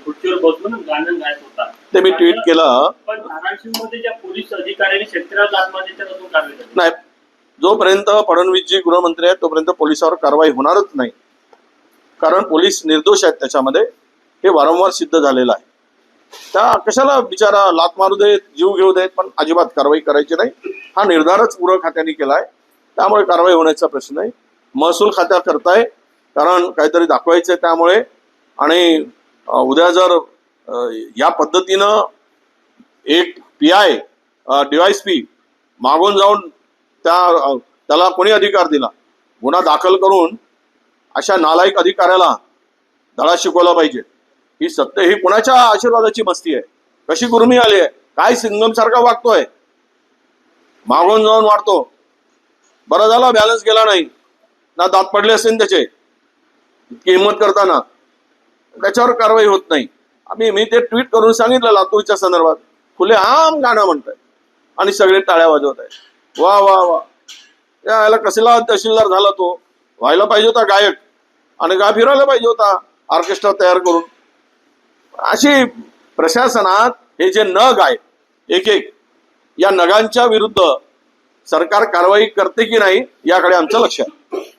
खुर्चीवर बसून गाणं गायत होता. ते मी ट्विट केलं. पण धाराशिवमध्ये ज्या पोलीस अधिकाऱ्यांनी शेतकऱ्याला लाच मारली त्याला अजून कारवाई झाली नाही, जोपर्यंत फडणवीसजी गृहमंत्री आहेत तोपर्यंत पोलिसावर कारवाई होणारच नाही, कारण पोलीस निर्दोष आहेत. त्याच्यामध्ये हे वारंवार सिद्ध झालेलं आहे. त्या कशाला बिचारा लात मारू देत, जीव घेऊ देत, पण अजिबात कारवाई करायची नाही. हा निर्धारच गृह खात्याने केलाय, त्यामुळे कारवाई होण्याचा प्रश्न नाही. महसूल खात्या करताय, कारण काहीतरी दाखवायचंय त्यामुळे. आणि उद्या जर या पद्धतीनं एक PI DYSP मागून जाऊन त्याला कोणी अधिकार दिला, गुन्हा दाखल करून अशा नालायक अधिकाऱ्याला धडा शिकवला पाहिजे. ही सत्य, ही कुणाच्या आशीर्वादाची मस्ती आहे? कशी गुरमी आली आहे? काय सिंगम सारखा वागतोय, मागून जाऊन वाढतो. बरं झाला बॅलन्स गेला नाही, ना दात पडले असेल त्याचे, इतकी हिंमत करताना त्याच्यावर कारवाई होत नाही. मी ते ट्विट करून सांगितलं लातूरच्या संदर्भात. खुले आम गाणं म्हणताय आणि सगळे टाळ्या वाजवत आहेत. वा वा वा, याला कसला तहसीलदार झाला तो, व्हायला पाहिजे होता गायक, आणि गा फिरायला पाहिजे होता ऑर्केस्ट्रा तयार करून. अशी प्रशासनात हे जे नग आहेत एक एक, या नगांच्या विरुद्ध सरकार कारवाई करते की नाही याकडे आमचं लक्ष आहे.